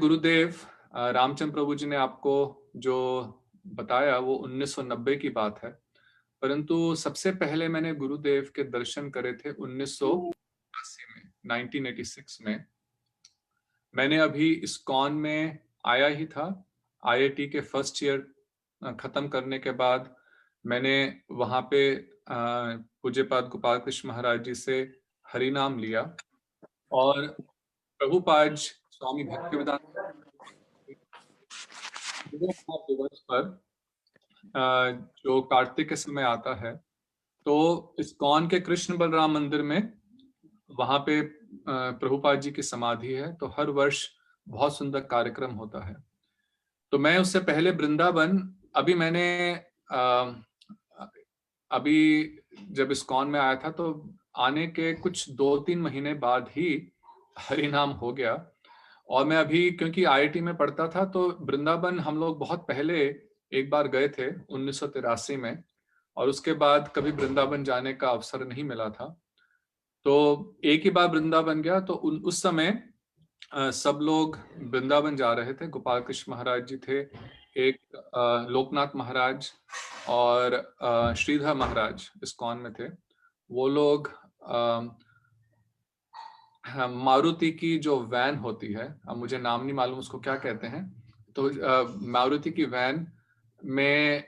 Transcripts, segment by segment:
गुरुदेव रामचंद्र प्रभु जी ने आपको जो बताया वो 1990 की बात है, परंतु सबसे पहले मैंने गुरुदेव के दर्शन करे थे 1980 में, 1986 में। मैंने अभी इस्कॉन में आया ही था। आईआईटी के फर्स्ट ईयर खत्म करने के बाद मैंने वहां पे पूज्यपाद गोपाल कृष्ण महाराज जी से हरि नाम लिया और प्रभुपाद स्वामी भक्तिवेदांत दिवस पर जो कार्तिक के समय आता है, तो इस्कॉन के कृष्ण बलराम मंदिर में वहां पे प्रभुपाद जी की समाधि है, तो हर वर्ष बहुत सुंदर कार्यक्रम होता है। तो मैं उससे पहले वृंदावन अभी जब इस्कॉन में आया था, तो आने के कुछ 2-3 महीने बाद ही हरि नाम हो गया। और मैं अभी क्योंकि आईआईटी में पढ़ता था, तो वृंदावन हम लोग बहुत पहले एक बार गए थे 1983 में, और उसके बाद कभी वृंदावन जाने का अवसर नहीं मिला था। तो एक ही बार वृंदावन गया, तो उस समय सब लोग वृंदावन जा रहे थे। गोपाल कृष्ण महाराज जी थे, एक लोकनाथ महाराज और श्रीधर महाराज इस्कॉन में थे। वो लोग मारुति की जो वैन होती है, अब मुझे नाम नहीं मालूम उसको क्या कहते हैं, तो मारुति की वैन में,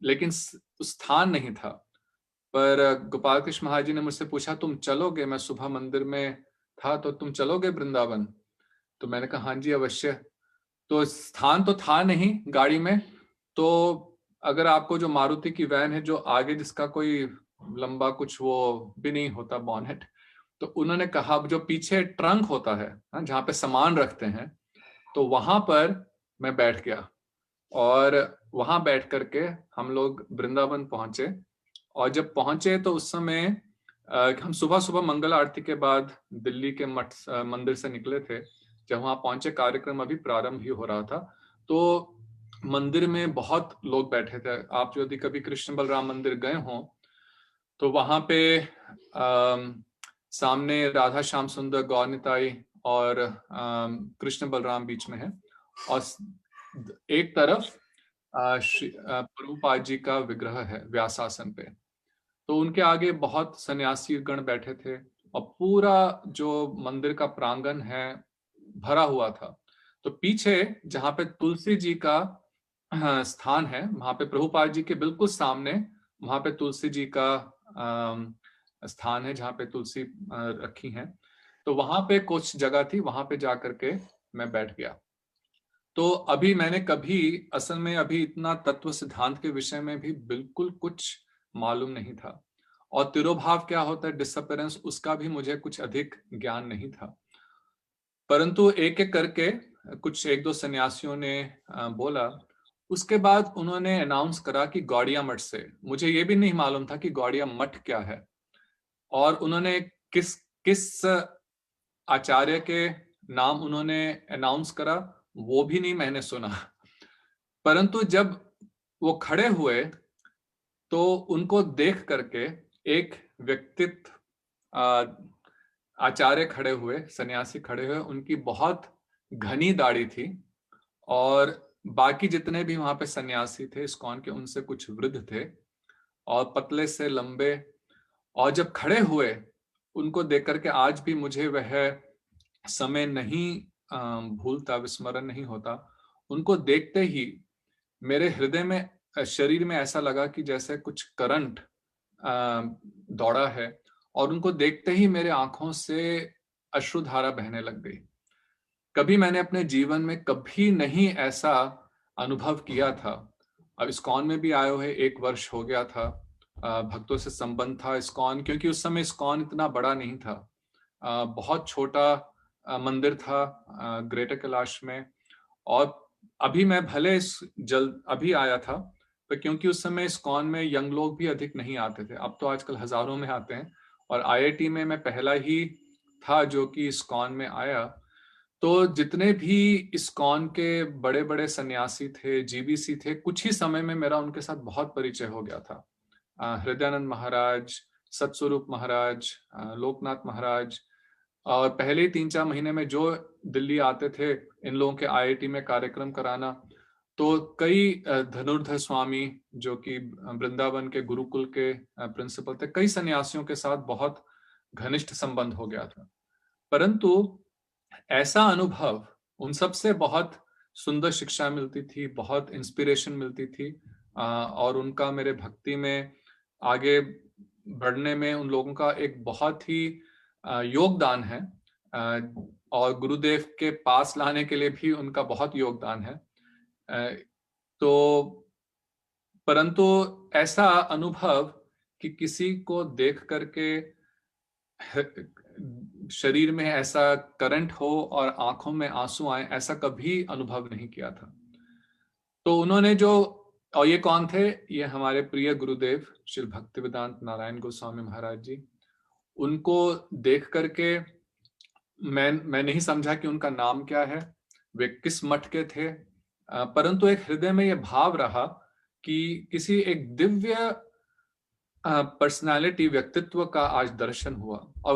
लेकिन स्थान नहीं था। पर गोपाल कृष्ण महाराज जी ने मुझसे पूछा, तुम चलोगे? मैं सुबह मंदिर में था, तो तुम चलोगे वृंदावन? तो मैंने कहा हाँ जी अवश्य। तो स्थान तो था नहीं गाड़ी में, तो अगर आपको जो मारुति की वैन है, जो आगे जिसका कोई लंबा कुछ वो भी नहीं होता बॉनेट, तो उन्होंने कहा जो पीछे ट्रंक होता है जहाँ पे सामान रखते हैं, तो वहां पर मैं बैठ गया और वहां बैठ करके हम लोग वृंदावन पहुंचे। और जब पहुंचे तो उस समय हम सुबह सुबह मंगल आरती के बाद दिल्ली के मठ मंदिर से निकले थे। जब वहां पहुंचे, कार्यक्रम अभी प्रारंभ ही हो रहा था, तो मंदिर में बहुत लोग बैठे थे। आप यदि कभी कृष्ण बलराम मंदिर गए हों, तो वहां पे सामने राधा श्याम सुंदर गौर निताई और कृष्ण बलराम बीच में है, और एक तरफ प्रभुपाद जी का विग्रह है व्यासासन पे। तो उनके आगे बहुत सन्यासी गण बैठे थे, और पूरा जो मंदिर का प्रांगण है भरा हुआ था। तो पीछे जहाँ पे तुलसी जी का स्थान है, वहां पे प्रभुपाद जी के बिल्कुल सामने वहां पे तुलसी जी का स्थान है, जहाँ पे तुलसी रखी है। तो वहां पे कुछ जगह थी, वहां पे जा करके मैं बैठ गया। तो अभी मैंने कभी असल में अभी इतना तत्व सिद्धांत के विषय में भी बिल्कुल कुछ मालूम नहीं था, और तिरोभाव क्या होता है, डिसअपेरेंस, उसका भी मुझे कुछ अधिक ज्ञान नहीं था। परंतु एक एक करके कुछ एक दो सन्यासियों ने बोला। उसके बाद उन्होंने अनाउंस करा कि गौड़िया मठ से, मुझे ये भी नहीं मालूम था कि गौड़िया मठ क्या है, और उन्होंने किस किस आचार्य के नाम उन्होंने अनाउंस करा वो भी नहीं मैंने सुना। परंतु जब वो खड़े हुए, तो उनको देख करके एक व्यक्तित्व, आचार्य खड़े हुए, सन्यासी खड़े हुए, उनकी बहुत घनी दाढ़ी थी, और बाकी जितने भी वहां पे सन्यासी थे इस्कॉन के, उनसे कुछ वृद्ध थे और पतले से लंबे। और जब खड़े हुए, उनको देख करके आज भी मुझे वह समय नहीं भूलता, विस्मरण नहीं होता। उनको देखते ही मेरे हृदय में, शरीर में ऐसा लगा कि जैसे कुछ करंट दौड़ा है, और उनको देखते ही मेरे आंखों से अश्रुधारा बहने लग गई। कभी मैंने अपने जीवन में कभी नहीं ऐसा अनुभव किया था। अब इस्कॉन में भी आए हुए 1 वर्ष हो गया था, भक्तों से संबंध था इस्कॉन, क्योंकि उस समय इस्कॉन इतना बड़ा नहीं था, बहुत छोटा मंदिर था ग्रेटर कैलाश में। और अभी मैं भले जल्द अभी आया था, पर क्योंकि उस समय इस्कॉन में यंग लोग भी अधिक नहीं आते थे, अब तो आजकल हजारों में आते हैं, और आईआईटी में मैं पहला ही था जो कि इस्कॉन में आया। तो जितने भी इस्कॉन के बड़े बड़े सन्यासी थे, जीबीसी थे, कुछ ही समय में मेरा उनके साथ बहुत परिचय हो गया था। हृदयानंद महाराज, सत्स्वरूप महाराज, लोकनाथ महाराज, और पहले ही 3-4 महीने में जो दिल्ली आते थे इन लोगों के आईआईटी में कार्यक्रम कराना, तो कई धनुर्धर स्वामी जो कि वृंदावन के गुरुकुल के प्रिंसिपल थे, कई सन्यासियों के साथ बहुत घनिष्ठ संबंध हो गया था। परंतु ऐसा अनुभव, उन सब से बहुत सुंदर शिक्षा मिलती थी, बहुत इंस्पिरेशन मिलती थी, और उनका मेरे भक्ति में आगे बढ़ने में उन लोगों का एक बहुत ही योगदान है, और गुरुदेव के पास लाने के लिए भी उनका बहुत योगदान है। तो परंतु ऐसा अनुभव कि किसी को देख करके शरीर में ऐसा करंट हो और आंखों में आंसू आए, ऐसा कभी अनुभव नहीं किया था। तो उन्होंने जो, और ये कौन थे? ये हमारे प्रिय गुरुदेव श्री भक्तिवेदांत नारायण गोस्वामी महाराज जी। उनको देख करके मैं नहीं समझा कि उनका नाम क्या है, वे किस मठ के थे, परंतु एक हृदय में यह भाव रहा कि किसी एक दिव्य पर्सनालिटी, व्यक्तित्व का आज दर्शन हुआ। और